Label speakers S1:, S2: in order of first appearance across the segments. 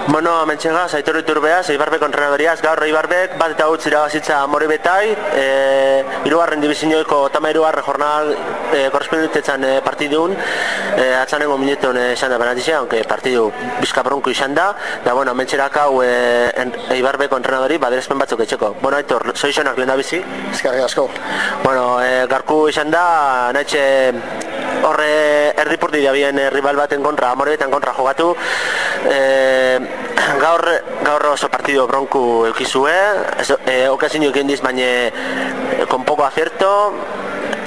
S1: Bueno, mentxegaz, Aitor Iturbeaz, Eibarbeko entrenadoriaz, gaur Eibarbek bat eta gutz irabazitza Amorebetai, hirugarren divisioiko tama hirugarren jornal korrespondentetzan partidun, atzanengo minutun izan da penaltizia, aunque partidu bizka bronko izan da, bueno, mentxerak hau Eibarbeko entrenadori baderespen batzuk etxeko. Bueno, Aitor, zoizonak lehen da bizi?
S2: Eskerrik asko.
S1: Bueno, garku izan da, nahitxe horre erdipurti dabien rival baten kontra, Amorebetan kontra jogatu, gaur oso partido bronku eukizue, okazio egin diz, baina con poco acierto,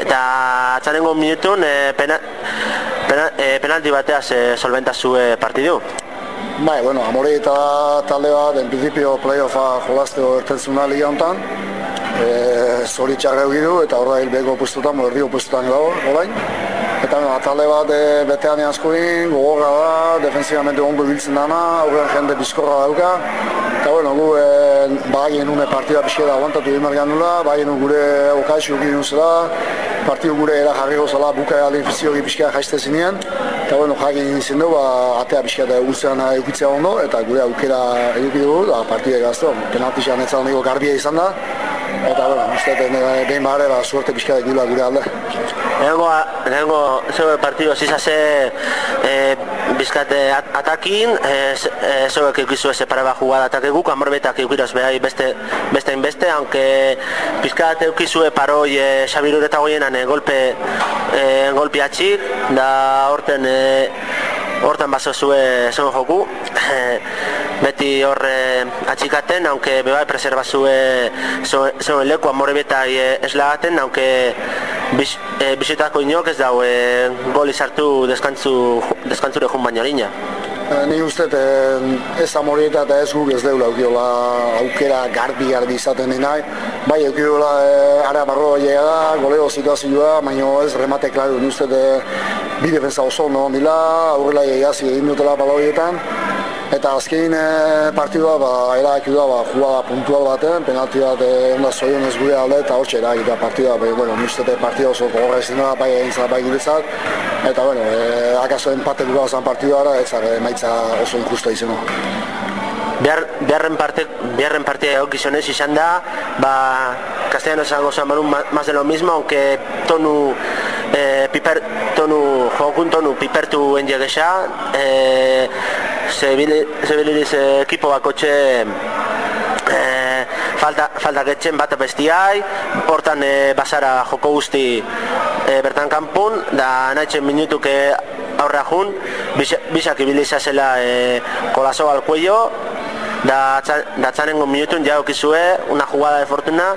S1: eta atzanengo minutun penalti bateaz solventazue partidu.
S2: Bai, bueno, Amorebeta talde bat, en principio playoffa jolazteo ertentzuna liga honetan, zoritxarra egidu, eta horra hilbeko pustutan, erdio pustutan gau, orain. Eta talde bat betean askoin, gogorra da, defensivamente ondo biltzen dana, aurrean jende bizkorra dauka. Eta bueno, gu bagien une partida pixka da aguantatu dimargan nula, bagien gure okaixo egin zela, partidu gure era jarri gozala buka alifiziogi pixka jaizte zinean. Eta bueno, jakin izin dugu, atea pixka da eguzean eukitzea ondo, eta gure aukera edukidu dugu, partida egaztu, penaltixan ez niko garbia izan da. Eta bueno, usteetan behin bahare, suerte pixka da gula gure alde.
S1: Lehenengo zeu partidu zizase bizkate atakin, zeuek eukizu eze paraba jugada atake guk, Amorbetak eukiroz behai beste, aunque bizkate eukizue paroi Xabir Ureta goienan golpe atxik, da horten baso zuen joku, beti horre atxikaten, aunque bebai preservazue zuen leku Amorebetai eslagaten, aunque bisitako inok ez dau gol izartu deskantzure jun baino harina.
S2: Ni uste ez Amorebeta eta ez guk ez deula eukiola aukera garbi izaten nahi. Bai eukiola ara barroa llegada, goleo situazioa, baina ez remate klaru. Ni uste bi defensa oso no dila, aurrela egazi egin dutela baloietan. Eta azkein partidua erakiu da jugada puntual baten, penalti bat onda zoion ez gure alde eta hortxe erakita partidua. Bueno, ni uste partida oso gogorra izan da, bai egintzat, bai guretzat. Eta bueno, akaso empate dugu zan partidua ez emaitza oso injusta izan.
S1: Biarren partida eukizionez izan da, Castellano esango zan barun más de lo mismo, aunque jokun tonu pipertu enjegesa, zebiliriz ekipo bakotxe falta getxen bat bestiai, hortan basara joko guzti bertan kanpun, da nahitzen minutuke aurra jun, bisak ibilizazela kolazo al cuello, da atzanengo minutun ja eukizue, una jugada de fortuna,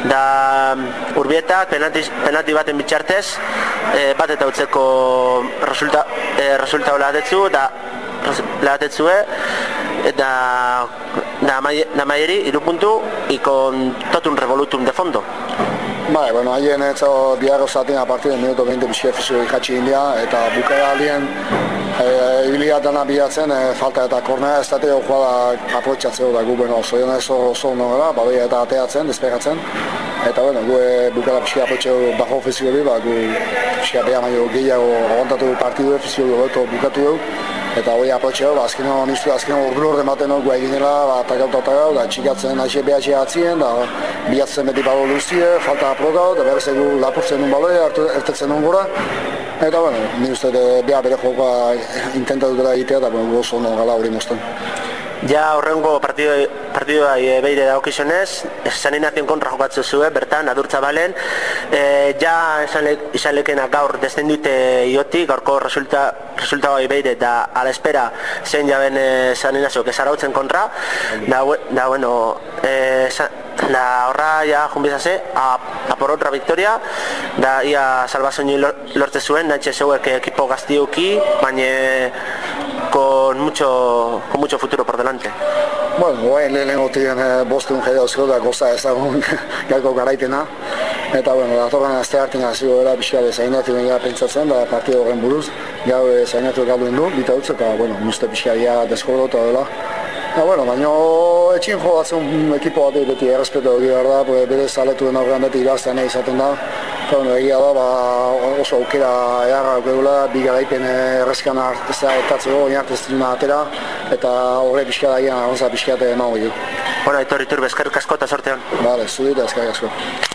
S1: da Urbietak penalti baten bitxartez, bat eta utzeko resultao lahatetzue, da Maieri, 3 puntu, y con tot un revolutum de fondo.
S2: Bai, bueno, haien biharro zaten a partir del minuto 20 bizkia fizio ikatxe india, eta bukera alien ibiliatana bilatzen, falta eta kornea ez dateo joala aproitxatzeo da gu, bueno, zoion ez oso nogela, badoia eta ateatzen, despegatzen. Eta bueno, gu bukera pixka aproitxeo bajo fizio hori, gu pixka beha maio gehiago aguantatu partidu fizio hori bukatu dugu. Eta hori aproitxeo, azkeno ordu orden baten gu eginela, takau, da txikatzen aixe behatxe atzien, da bihatzen beti balo luzie, falta aprokau, da berez egu lapurtzen nun baloia, ertetzen nun gora. Eta bueno, ni uste beha bere jokoa intentatu dela egitea, da gu oso ondo gala hori mozten.
S1: Ja horrengo partidua beire daukizionez, Saninazion kontra jokatzen zuen, bertan, Adurtzabalen, ja izan lekena gaur descendute ioti, gaurko resultagoa beire, da ala espera zein jaben Saninaziok ezarautzen kontra, da bueno, da horra ja junbizase a por otra victoria, da ia salvazoini lortze zuen, nahitxe zeuek ekipo gaztiuki, baina con mucho futuro por delante.
S2: Bueno, lehenengo tiren bostun jedauzko da goza ezagun gako garaitena. Eta bueno, datorren azte hartin hazio era pixka zainatu gara pentsatzen, da partido horren buruz. Gau zainatu galduen du, bita utz, eta bueno, uste pixka ia deskorrota dela. Bueno, baina etxin jogatzen ekipo bat beti errespetu hori behar da, bere zaletuen aurrean beti iraztean izaten da. Egia da, oso aukera eharra aukegula, bi garaipen errezkan etatzeko, oinartez duna atera, eta horre pixka dagian, onza pixka emango du.
S1: Bona, etorri Iturbe, eskerrik asko eta sortean.
S2: Bale, zuri eta eskerrik asko.